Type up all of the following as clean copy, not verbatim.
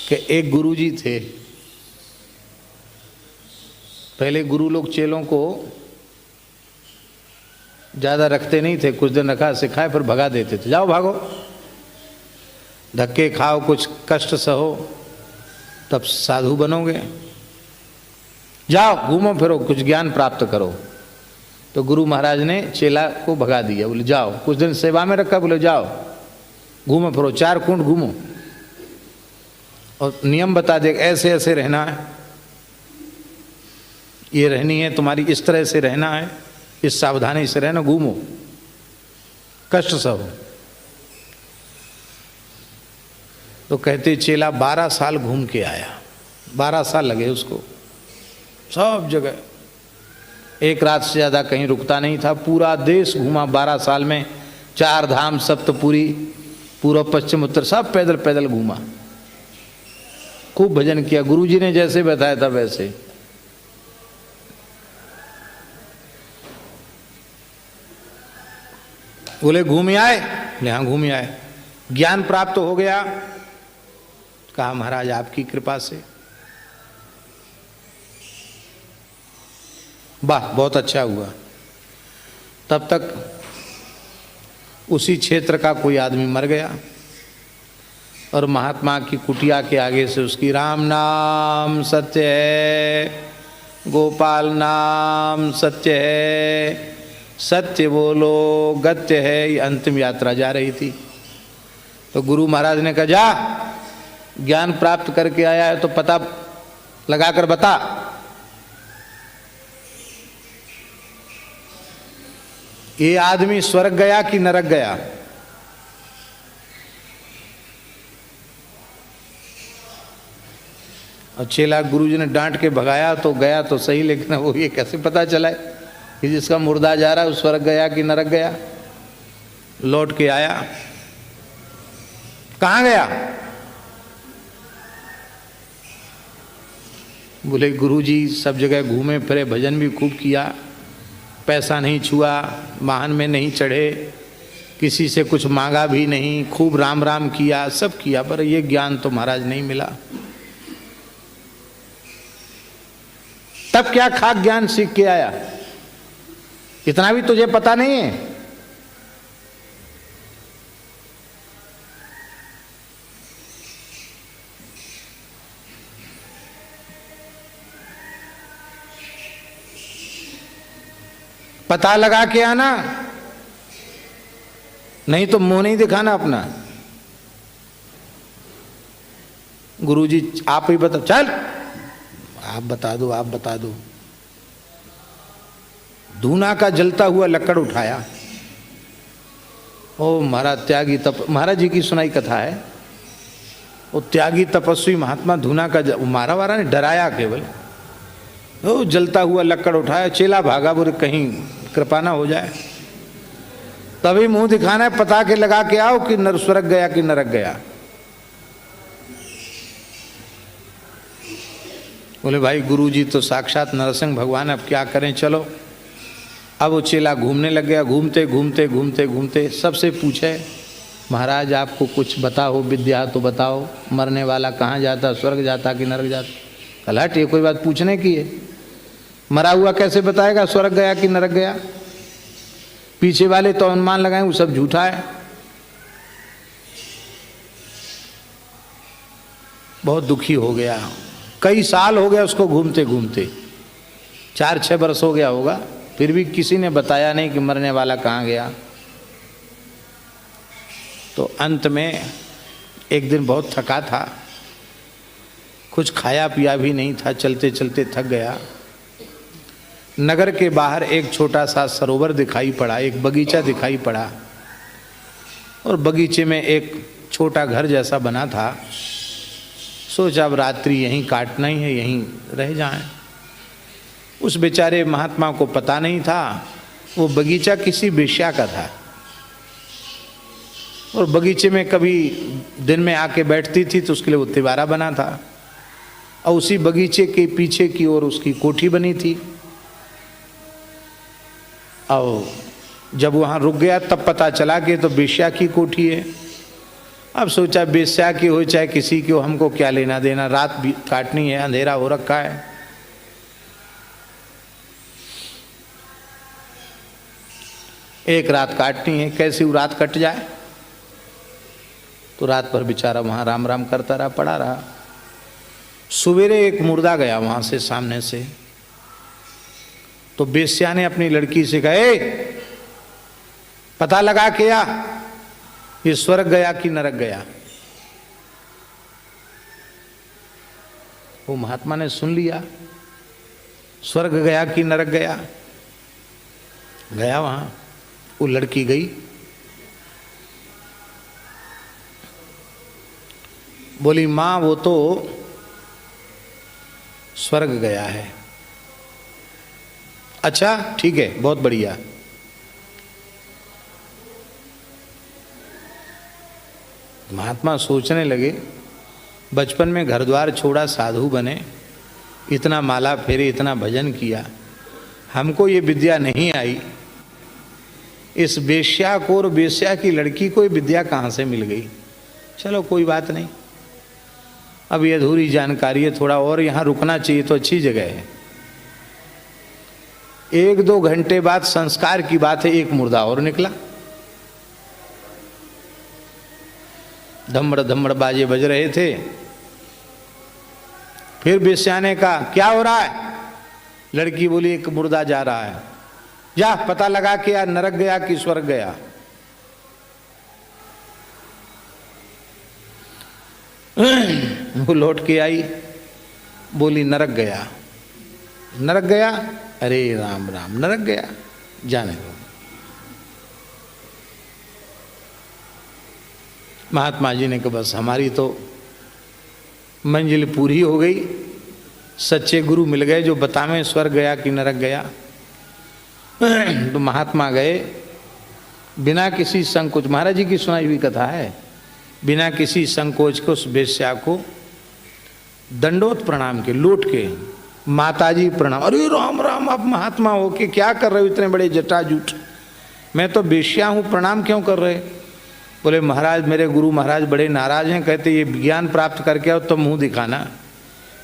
कि एक गुरुजी थे। पहले गुरु लोग चेलों को ज़्यादा रखते नहीं थे, कुछ दिन रखा सिखाए फिर भगा देते थे, जाओ भागो, धक्के खाओ, कुछ कष्ट सहो, तब साधु बनोगे, जाओ घूमो फिरो, कुछ ज्ञान प्राप्त करो। तो गुरु महाराज ने चेला को भगा दिया, बोले जाओ, कुछ दिन सेवा में रखा, बोले जाओ घूमो फिरो, 4 कुंड घूमो और नियम बता दे, ऐसे ऐसे रहना है, ये रहनी है तुम्हारी, इस तरह से रहना है, इस सावधानी से रहना, घूमो, कष्ट सहो। तो कहते चेला 12 साल घूम के आया, 12 साल लगे उसको, सब जगह, एक रात से ज़्यादा कहीं रुकता नहीं था, पूरा देश घूमा 12 साल में, 4 धाम, सप्तपुरी, पूर्व पश्चिम उत्तर सब पैदल पैदल घूमा, खूब भजन किया, गुरुजी ने जैसे बताया था वैसे। बोले घूम आए? बोले हाँ घूम आए। ज्ञान प्राप्त हो गया? कहा महाराज आपकी कृपा से। वाह बहुत अच्छा हुआ। तब तक उसी क्षेत्र का कोई आदमी मर गया और महात्मा की कुटिया के आगे से उसकी राम नाम सत्य है, गोपाल नाम सत्य है, सत्य बोलो गत्य है, ये अंतिम यात्रा जा रही थी। तो गुरु महाराज ने कहा जा, ज्ञान प्राप्त करके आया है तो पता लगाकर बता। ये आदमी स्वर्ग गया कि नरक गया? और चेला गुरुजी ने डांट के भगाया तो गया तो सही, लेकिन वो ये कैसे पता चला कि जिसका मुर्दा जा रहा है वो स्वर्ग गया कि नरक गया? लौट के आया, कहाँ गया? बोले गुरुजी सब जगह घूमे फिरे, भजन भी खूब किया, पैसा नहीं छुआ, वाहन में नहीं चढ़े, किसी से कुछ मांगा भी नहीं, खूब राम राम किया, सब किया, पर ये ज्ञान तो महाराज नहीं मिला। तब क्या खाक ज्ञान सीख के आया? इतना भी तुझे पता नहीं है? पता लगा के आना, नहीं तो मुंह नहीं दिखाना अपना। गुरुजी आप ही बता, चल आप बता दो, आप बता दो। धूना का जलता हुआ लकड़ उठाया, ओ महाराज त्यागी तप, महाराज जी की सुनाई कथा है, वो त्यागी तपस्वी महात्मा धूना का मारा वारा ने डराया केवल, वो जलता हुआ लकड़ उठाया, चेला भागा, बोले कहीं कृपा ना हो जाए। तभी मुंह दिखाना है, पता के लगा के आओ कि नर स्वर्ग गया कि नरक गया। बोले भाई गुरुजी तो साक्षात नरसिंह भगवान, अब क्या करें, चलो। अब वो चेला घूमने लग गया, घूमते घूमते घूमते घूमते सबसे पूछे महाराज आपको कुछ बताओ, विद्या तो बताओ, मरने वाला कहाँ जाता, स्वर्ग जाता कि नरक जाता? कलहट, ये कोई बात पूछने की है? मरा हुआ कैसे बताएगा स्वर्ग गया कि नरक गया? पीछे वाले तो अनुमान लगाएं, वो सब झूठा है। बहुत दुखी हो गया, कई साल हो गया उसको घूमते घूमते, 4-6 वर्ष हो गया होगा, फिर भी किसी ने बताया नहीं कि मरने वाला कहाँ गया। तो अंत में एक दिन बहुत थका था, कुछ खाया पिया भी नहीं था, चलते चलते थक गया। नगर के बाहर एक छोटा सा सरोवर दिखाई पड़ा, एक बगीचा दिखाई पड़ा, और बगीचे में एक छोटा घर जैसा बना था। सोचा अब रात्रि यहीं काटना ही है, यहीं रह जाएं। उस बेचारे महात्मा को पता नहीं था वो बगीचा किसी वेश्या का था, और बगीचे में कभी दिन में आके बैठती थी तो उसके लिए वो तिवारा बना था, और उसी बगीचे के पीछे की ओर उसकी कोठी बनी थी। और जब वहाँ रुक गया तब पता चला कि तो वेश्या की कोठी है। अब सोचा बेश्या की हो चाहे किसी की हो, हमको क्या लेना देना, रात भी काटनी है, अंधेरा हो रखा है। एक रात काटनी है, कैसी वो रात कट जाए। तो रात भर बेचारा वहां राम राम करता रहा, पड़ा रहा। सवेरे एक मुर्दा गया वहां से, सामने से। तो बेश्या ने अपनी लड़की से कहा, ए, पता लगा क्या ये स्वर्ग गया कि नरक गया। वो महात्मा ने सुन लिया, स्वर्ग गया कि नरक गया। गया वहां, वो लड़की गई, बोली मां वो तो स्वर्ग गया है। अच्छा ठीक है, बहुत बढ़िया। महात्मा सोचने लगे, बचपन में घर द्वार छोड़ा, साधु बने, इतना माला फेरे, इतना भजन किया, हमको ये विद्या नहीं आई। इस वेश्या को और वेश्या की लड़की को ये विद्या कहाँ से मिल गई। चलो कोई बात नहीं, अब ये अधूरी जानकारी है, थोड़ा और यहाँ रुकना चाहिए, तो अच्छी जगह है। 1-2 घंटे बाद संस्कार की बात है, एक मुर्दा और निकला। धम्मड़ धम्मड़ बाजे बज रहे थे। फिर बेश्या ने कहा क्या हो रहा है। लड़की बोली एक मुर्दा जा रहा है, जा पता लगा कि यार नरक गया कि स्वर्ग गया। वो लौट के आई, बोली नरक गया। नरक गया, अरे राम राम, नरक गया, जाने दो। महात्मा जी ने कहा बस हमारी तो मंजिल पूरी हो गई, सच्चे गुरु मिल गए जो बतावें स्वर्ग गया कि नरक गया। तो महात्मा गए बिना किसी संकोच, महाराज जी की सुनाई हुई कथा है, बिना किसी संकोच को उस वेश्या को दंडोत प्रणाम के, लौट के, माताजी प्रणाम। अरे राम राम, आप महात्मा हो के क्या कर रहे हो इतने बड़े जटाजूट, मैं तो वेश्या हूँ, प्रणाम क्यों कर रहे। बोले महाराज मेरे गुरु महाराज बड़े नाराज हैं, कहते ये ज्ञान प्राप्त करके आओ तो मुंह दिखाना,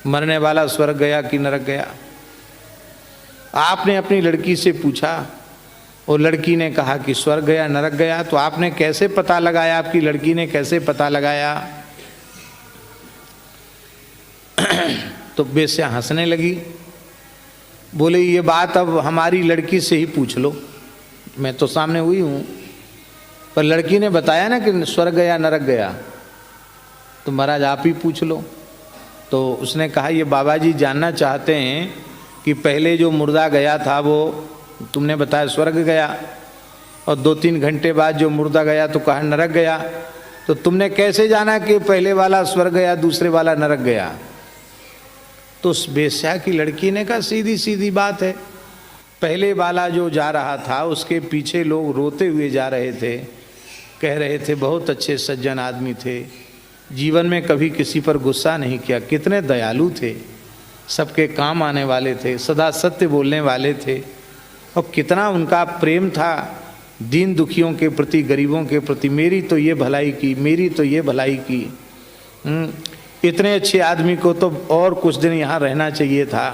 मरने वाला स्वर्ग गया कि नरक गया। आपने अपनी लड़की से पूछा और लड़की ने कहा कि स्वर्ग गया नरक गया, तो आपने कैसे पता लगाया, आपकी लड़की ने कैसे पता लगाया। तो बेश्या हंसने लगी, बोले ये बात अब हमारी लड़की से ही पूछ लो, मैं तो सामने हुई हूँ, पर लड़की ने बताया ना कि स्वर्ग गया नरक गया, तो महाराज आप ही पूछ लो। तो उसने कहा ये बाबा जी जानना चाहते हैं कि पहले जो मुर्दा गया था वो तुमने बताया स्वर्ग गया, और 2-3 घंटे बाद जो मुर्दा गया तो कहा नरक गया, तो तुमने कैसे जाना कि पहले वाला स्वर्ग गया दूसरे वाला नरक गया। तो उस बेश्या की लड़की ने कहा सीधी सीधी बात है, पहले वाला जो जा रहा था उसके पीछे लोग रोते हुए जा रहे थे, कह रहे थे बहुत अच्छे सज्जन आदमी थे, जीवन में कभी किसी पर गुस्सा नहीं किया, कितने दयालु थे, सबके काम आने वाले थे, सदा सत्य बोलने वाले थे, और कितना उनका प्रेम था दीन दुखियों के प्रति, गरीबों के प्रति, मेरी तो ये भलाई की, मेरी तो ये भलाई की। इतने अच्छे आदमी को तो और कुछ दिन यहाँ रहना चाहिए था।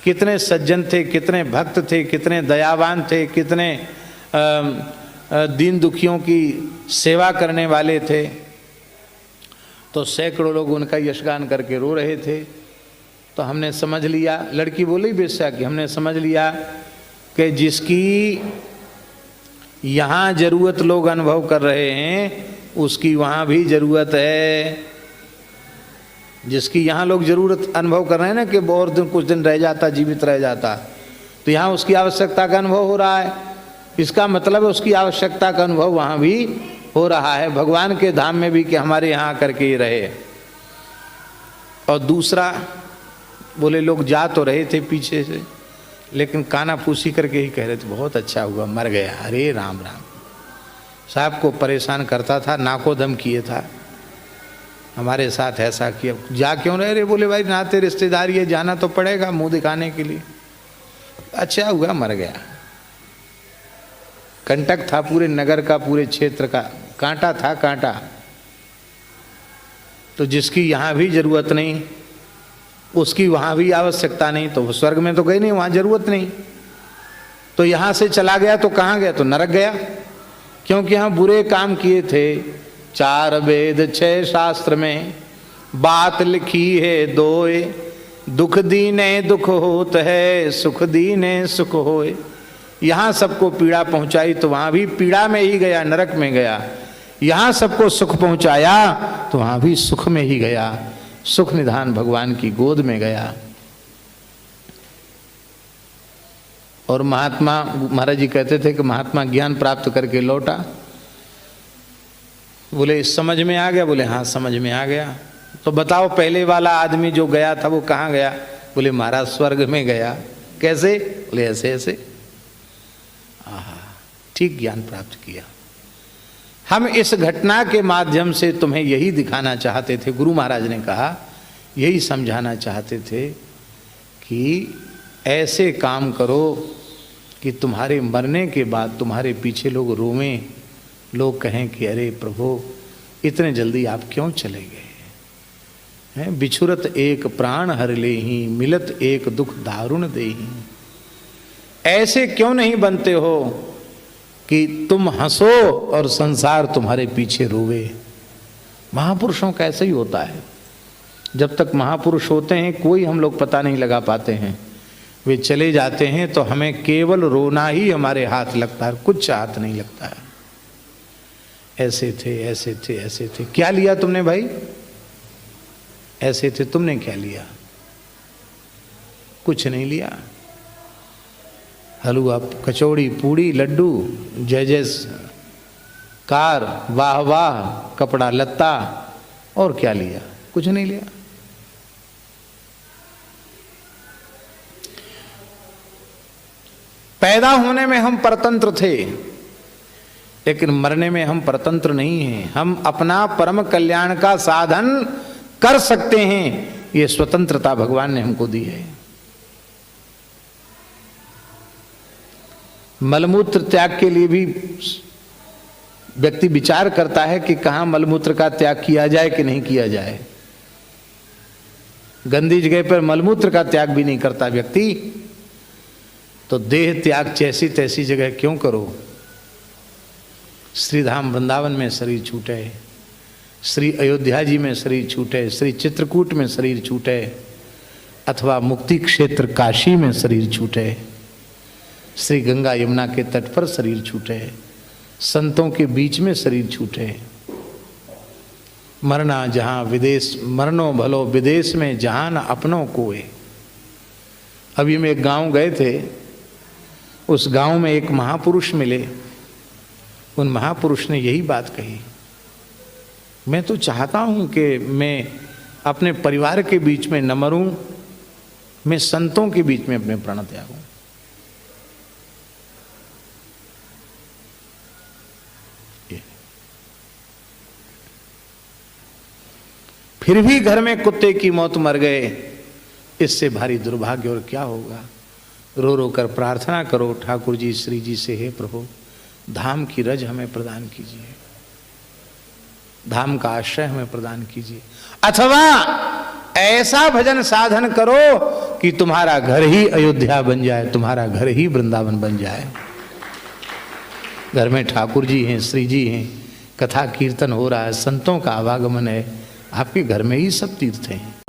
कितने सज्जन थे, कितने भक्त थे, कितने दयावान थे, कितने दीन दुखियों की सेवा करने वाले थे। तो सैकड़ों लोग उनका यशगान करके रो रहे थे। तो हमने समझ लिया, लड़की बोली बेश्या कि हमने समझ लिया कि जिसकी यहाँ जरूरत लोग अनुभव कर रहे हैं उसकी वहाँ भी जरूरत है। जिसकी यहाँ लोग जरूरत अनुभव कर रहे हैं ना कि और दिन कुछ दिन रह जाता, जीवित रह जाता, तो यहाँ उसकी आवश्यकता का अनुभव हो रहा है। इसका मतलब है उसकी आवश्यकता का अनुभव वहाँ भी हो रहा है, भगवान के धाम में भी, कि हमारे यहाँ करके ही रहे। और दूसरा बोले लोग जा तो रहे थे पीछे से, लेकिन काना फूसी करके ही कह रहे थे बहुत अच्छा हुआ मर गया। अरे राम राम, साहब को परेशान करता था, नाको दम किए था, हमारे साथ ऐसा किया, जा क्यों रहे रे। बोले भाई नाते रिश्तेदारी है, जाना तो पड़ेगा मुंह दिखाने के लिए। अच्छा हुआ मर गया। कंटक था पूरे नगर का, पूरे क्षेत्र का, कांटा था कांटा। तो जिसकी यहाँ भी जरूरत नहीं उसकी वहाँ भी आवश्यकता नहीं, तो वो स्वर्ग में तो गई नहीं, वहाँ जरूरत नहीं। तो यहाँ से चला गया तो कहाँ गया? तो नरक गया, क्योंकि यहाँ बुरे काम किए थे। 4 वेद 6 शास्त्र में बात लिखी है दोए, दुख दीने दुख होत है, सुख दीने सुख होए। यहाँ सबको पीड़ा पहुँचाई तो वहाँ भी पीड़ा में ही गया, नरक में गया। यहाँ सबको सुख पहुँचाया तो वहाँ भी सुख में ही गया, सुख निधान भगवान की गोद में गया। और महात्मा महाराज जी कहते थे कि महात्मा ज्ञान प्राप्त करके लौटा। बोले समझ में आ गया? बोले हाँ समझ में आ गया। तो बताओ पहले वाला आदमी जो गया था वो कहाँ गया? बोले महाराज स्वर्ग में गया। कैसे? बोले ऐसे ऐसे। ठीक ज्ञान प्राप्त किया। हम इस घटना के माध्यम से तुम्हें यही दिखाना चाहते थे, गुरु महाराज ने कहा यही समझाना चाहते थे कि ऐसे काम करो कि तुम्हारे मरने के बाद तुम्हारे पीछे लोग रोवें, लोग कहें कि अरे प्रभु इतने जल्दी आप क्यों चले गए हैं? बिछुरत एक प्राण हर लेहि, मिलत एक दुख दारुण देहि। ऐसे क्यों नहीं बनते हो कि तुम हंसो और संसार तुम्हारे पीछे रोवे? महापुरुषों का ऐसा ही होता है। जब तक महापुरुष होते हैं कोई हम लोग पता नहीं लगा पाते हैं, वे चले जाते हैं तो हमें केवल रोना ही हमारे हाथ लगता है, कुछ हाथ नहीं लगता है। ऐसे थे ऐसे थे ऐसे थे। क्या लिया तुमने भाई? ऐसे थे, तुमने क्या लिया? कुछ नहीं लिया। हलवा कचौड़ी पूड़ी लड्डू जय जय कार वाह वाह कपड़ा लत्ता, और क्या लिया? कुछ नहीं लिया। पैदा होने में हम परतंत्र थे, लेकिन मरने में हम परतंत्र नहीं हैं। हम अपना परम कल्याण का साधन कर सकते हैं, ये स्वतंत्रता भगवान ने हमको दी है। मलमूत्र त्याग के लिए भी व्यक्ति विचार करता है कि कहाँ मलमूत्र का त्याग किया जाए कि नहीं किया जाए। गंदी जगह पर मलमूत्र का त्याग भी नहीं करता व्यक्ति, तो देह त्याग जैसी तैसी जगह क्यों करो? श्रीधाम वृंदावन में शरीर छूटे, श्री अयोध्या जी में शरीर छूटे, श्री चित्रकूट में शरीर छूटे, अथवा मुक्ति क्षेत्र काशी में शरीर छूटे, श्री गंगा यमुना के तट पर शरीर छूटे, संतों के बीच में शरीर छूटे। मरना जहाँ विदेश, मरनो भलो विदेश में जहाँ न अपनों कोए। अभी हम एक गांव गए थे, उस गांव में एक महापुरुष मिले। उन महापुरुष ने यही बात कही, मैं तो चाहता हूँ कि मैं अपने परिवार के बीच में न मरूं, मैं संतों के बीच में अपने प्राण त्यागूं। फिर भी घर में कुत्ते की मौत मर गए, इससे भारी दुर्भाग्य और क्या होगा। रो रो कर प्रार्थना करो ठाकुर जी श्री जी से, हे प्रभु धाम की रज हमें प्रदान कीजिए, धाम का आश्रय हमें प्रदान कीजिए। अथवा ऐसा भजन साधन करो कि तुम्हारा घर ही अयोध्या बन जाए, तुम्हारा घर ही वृंदावन बन जाए। घर में ठाकुर जी हैं, श्री जी हैं, कथा कीर्तन हो रहा है, संतों का आवागमन है, आपके घर में ही सब तीर्थ हैं।